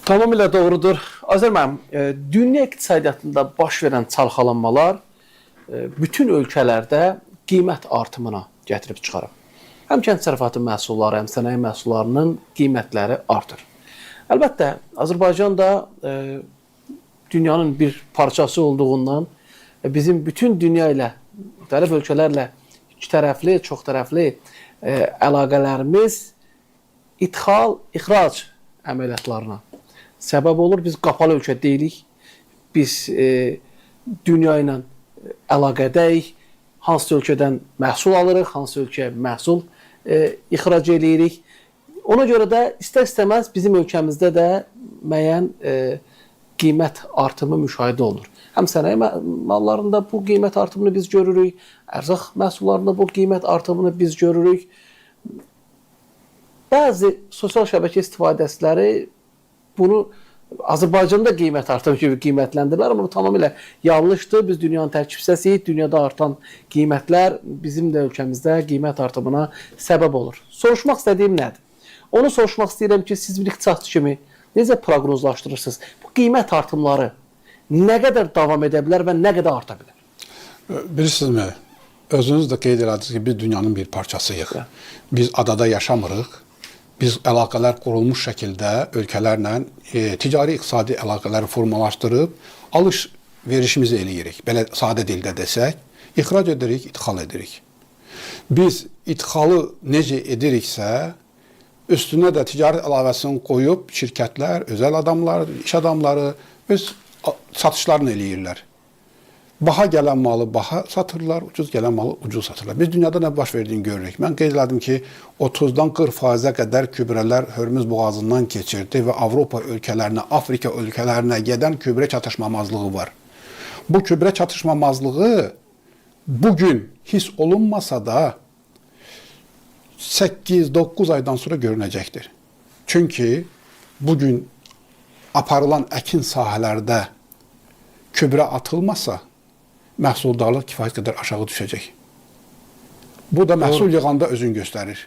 Tamamilə doğrudur. Azər müəllim, dünya iqtisadiyyatında baş verən çalxalanmalar bütün ölkələrdə qiymət artımına gətirib çıxarıb. Həm kənd təsərrüfatı məhsulları, həm sənaye məhsullarının qiymətləri artır. Əlbəttə, Azərbaycan da dünyanın bir parçası olduğundan bizim bütün dünya ilə, müxtəlif ölkələrlə ikitərəfli, çoxtərəfli əlaqələrimiz ixal, ixrac əməliyyatlarına səbəb olur. Biz qapalı ölkə deyilik. Biz dünya ilə əlaqədəyik. Hansı ölkədən məhsul alırıq, hansı ölkəyə məhsul ixrac edirik. Ona görə də istər-istəməz bizim ölkəmizdə də müəyyən qiymət artımı müşahidə olunur. Həm sənaye mallarında bu qiymət artımını biz görürük, ərzaq məhsullarında bu qiymət artımını biz görürük. Bəzi sosial şəbəkə istifadəçiləri bunu Azərbaycanda qiymət artımı kimi qiymətləndirirlər, amma bu tamamilə yanlışdır. Biz dünyanın tərkib hissəsiyik. Dünyada artan qiymətlər bizim də ölkəmizdə qiymət artımına səbəb olur. Soruşmaq istədiyim nədir? Onu soruşmaq istəyirəm ki, siz bir iqtisadçı kimi necə proqnozlaşdırırsınız? Bu qiymət artımları nə qədər davam edə bilər və nə qədər arta bilər? Bilirsinizmi, özünüz də qeyd elədiniz ki, biz dünyanın bir parçasıyıq. Biz adada yaşamırıq. Biz əlaqələr qurulmuş şəkildə ölkələrlə ticari-iqtisadi əlaqələri formalaşdırıb alış-verişimizi eləyirik. Belə sadə dildə desək, ixrac edirik, idxal edirik. Biz idxalı necə ediriksə, üstünə də ticarət əlavəsini qoyub şirkətlər, özəl adamlar, iş adamları öz satışlarını eləyirlər. Baha gələn malı baha satırlar, ucuz gələn malı ucuz satırlar. Biz dünyada nə baş verdiyini görürük. Mən qeyd elədim ki, 30-dan 40%-ə qədər kübrələr Hörmüz boğazından keçirdi və Avropa ölkələrinə, Afrika ölkələrinə gedən kübrə çatışmamazlığı var. Bu kübrə çatışmamazlığı bugün hiss olunmasa da 8-9 aydan sonra görünəcəkdir. Çünki bugün aparılan əkin sahələrdə kübrə atılmasa, məhsuldarlıq kifayət qədər aşağı düşəcək. Bu da məhsul yığanda özünü göstərir.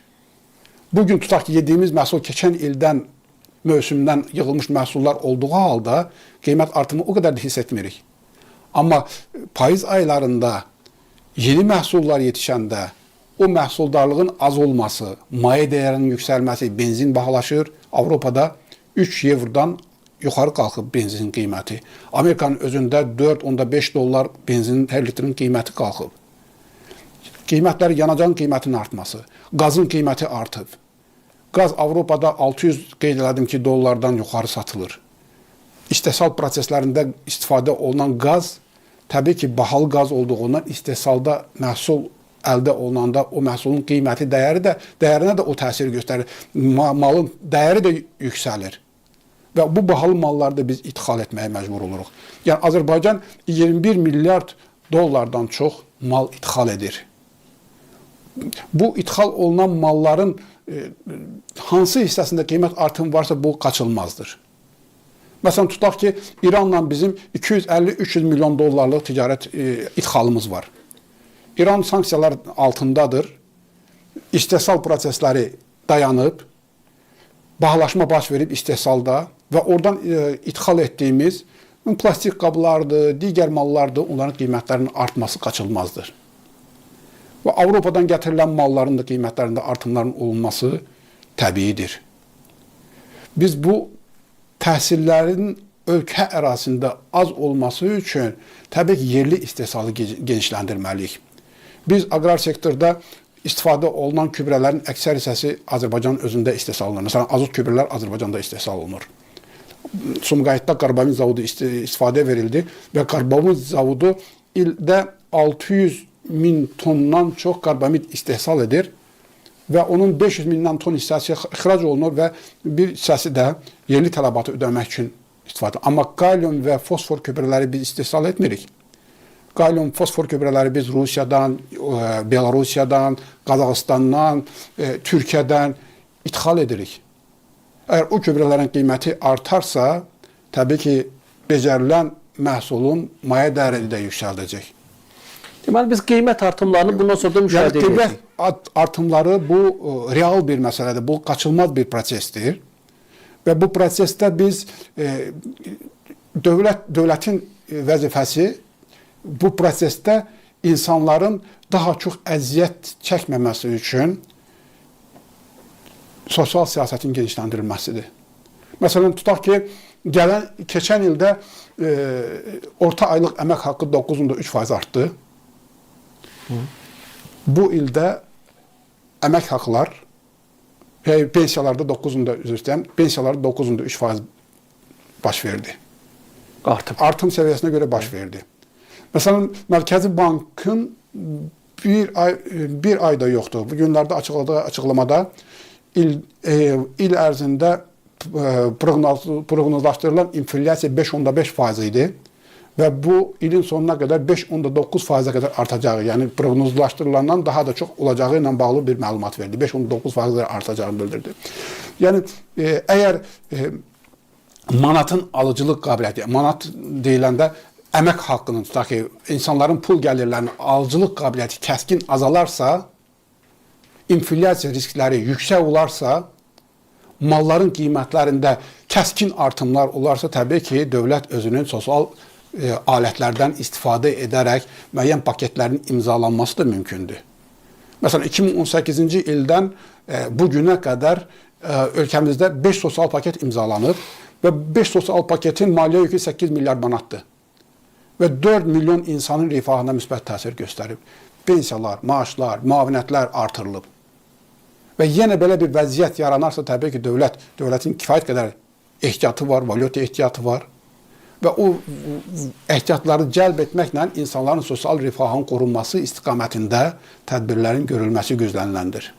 Bugün tutaq ki, yediyimiz məhsul keçən ildən, mövsümdən yığılmış məhsullar olduğu halda qiymət artımı o qədər də hiss etmirik. Amma payız aylarında yeni məhsullar yetişəndə o məhsuldarlığın az olması, maye dəyərinin yüksəlməsi, benzin bahalaşır. Avropada 3 evrodan yuxarı qalxıb benzinin qiyməti. Amerikanın özündə 4.5 dollar benzinin hər litrinin qiyməti qalxıb. Qiymətlər, yanacağın qiymətinin artması, qazın qiyməti artıb. Qaz Avropada 600 qeyd elədim ki, dollardan yuxarı satılır. İstehsal proseslərində istifadə olunan qaz, təbii ki, bahalı qaz olduğundan istehsalda məhsul əldə olunanda o məhsulun qiyməti, dəyərinə də o təsir göstərir. Malın dəyəri də yüksəlir. Və bu bahalı malları da biz idxal etməyə məcbur oluruq. Yəni, Azərbaycan 21 milyard dollardan çox mal idxal edir. Bu idxal olunan malların hansı hissəsində qiymət artımı varsa bu qaçılmazdır. Məsələn, tutaq ki, İranla bizim 250-300 milyon dollarlıq ticarət idxalımız var. İran sanksiyalar altındadır. İstehsal prosesləri dayanıb, bahalaşma baş verib istehsalda və oradan idxal etdiyimiz plastik qablardır, digər mallardır, onların qiymətlərinin artması qaçılmazdır. Və Avropadan gətirilən malların da qiymətlərində artımların olunması təbiidir. Biz bu təhsillərin ölkə ərazisində az olması üçün təbii ki, yerli istehsalı genişləndirməliyik. Biz aqrar sektorda istifadə olunan kübrələrin əksər hissəsi Azərbaycanın özündə istehsal olunur. Məsələn, azot kübrelər Azərbaycanda istehsal olunur. Sumqayıtda karbamid zavodu istifadəyə verildi və karbamid zavodu ildə 600 min tondan çox karbamid istehsal edir və onun 500 mindən ton hissəsi ixrac olunur və bir hissəsi də yerli tələbatı ödəmək üçün istifadə. Amma kalium və fosfor kübreləri biz istehsal etmirik. Kalium, fosfor gübrələri biz Rusiyadan, Belarusiyadan, Qazaxıstandan, Türkiyədən idxal edirik. Əgər o gübrələrin qiyməti artarsa, təbii ki, becərilən məhsulun maye dəyəri də yüksəldəcək. Deməli, biz qiymət artımlarını bundan sonra da müşahidə edirik. Qiymət artımları bu real bir məsələdir, bu qaçılmaz bir prosesdir. Və bu prosesdə biz dövlətin vəzifəsi bu prosesdə insanların daha çox əziyyət çəkməməsi üçün sosial siyasətin genişləndirilməsidir. Məsələn, tutaq ki, keçən ildə orta aylıq əmək haqqı 9.3% artdı. Bu ildə əmək haqqlar pensiyalarda 9.3% baş verdi. Artım səviyyəsinə görə baş verdi. Məsələn, Mərkəzi Bankın bir ayda yoxdur. Bu günlərdə açıqladığı açıqlamada il ərzində proqnozlaşdırılan inflyasiya 5.5% idi və bu ilin sonuna qədər 5.9%-ə qədər artacağı, yəni proqnozlaşdırılandan daha da çox olacağı ilə bağlı bir məlumat verdi. 5.9%-ə artacağını bildirdi. Yəni, əgər manatın alıcılıq qabiliyyəti, manat deyiləndə əmək haqqının, tutaq ki, insanların pul gəlirlərinin alıcılıq qabiliyyəti kəskin azalarsa, inflyasiya riskləri yüksək olarsa, malların qiymətlərində kəskin artımlar olarsa, təbii ki, dövlət özünün sosial alətlərdən istifadə edərək müəyyən paketlərin imzalanması da mümkündür. Məsələn, 2018-ci ildən bu günə qədər ölkəmizdə 5 sosial paket imzalanıb və 5 sosial paketin maliyyə yükü 8 milyard manatdır və 4 milyon insanın rifahına müsbət təsir göstərib. Pensiyalar, maaşlar, müavinətlər artırılıb. Və yenə belə bir vəziyyət yaranarsa, təbii ki, dövlətin kifayət qədər ehtiyatı var, valyuta ehtiyatı var və o ehtiyatları cəlb etməklə insanların sosial rifahının qorunması istiqamətində tədbirlərin görülməsi gözləniləndir.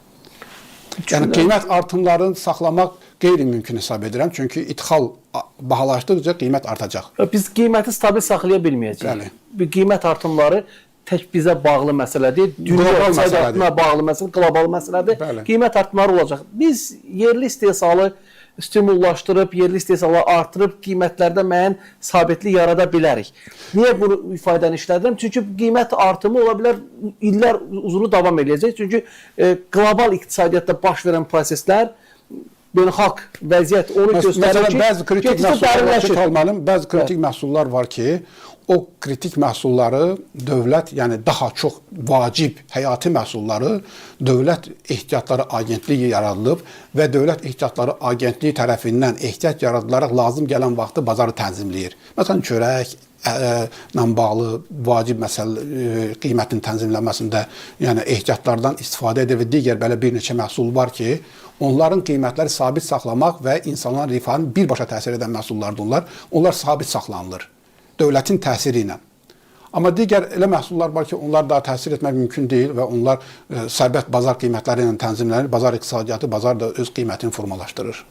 Yəni, qiymət artımlarını saxlamaq qeyri-mümkün hesab edirəm, çünki ixal bahalaşdıqca qiymət artacaq. Biz qiyməti stabil saxlaya bilməyəcəyik. Bu qiymət artımları tək bizə bağlı məsələ deyil, dünya iqtisadiyyatına bağlı məsələ, qlobal məsələdir. Qiymət artımları olacaq. Biz yerli istehsalı stimullaşdırıb, yerli istehsalı artırıb, qiymətlərdə müəyyən sabitlik yarada bilərik. Niyə bunu ifadəni işlədirəm? Çünki qiymət artımı ola bilər, illər uzunu davam edəcək. Çünki qlobal iqtisadiyyatda baş verən proseslər, beynəlxalq vəziyyət onu göstərir ki, bəzi kritik məhsullar var ki, o kritik məhsulları dövlət, yəni daha çox vacib həyati məhsulları dövlət ehtiyatları agentliyi yaradılıb və dövlət ehtiyatları agentliyi tərəfindən ehtiyat yaradılaraq lazım gələn vaxtı bazarı tənzimləyir. Məsələn, çörəklə bağlı vacib qiymətin tənzimlənməsində yəni ehtiyatlardan istifadə edir və digər belə bir neçə məhsul var ki, onların qiymətləri sabit saxlamaq və insanların rifahını birbaşa təsir edən məhsullardır onlar sabit saxlanılır dövlətin təsiri ilə. Amma digər elə məhsullar var ki, onlar daha təsir etmək mümkün deyil və onlar sərbəst bazar qiymətləri ilə tənzimlənir. Bazar iqtisadiyyatı, bazar da öz qiymətini formalaşdırır.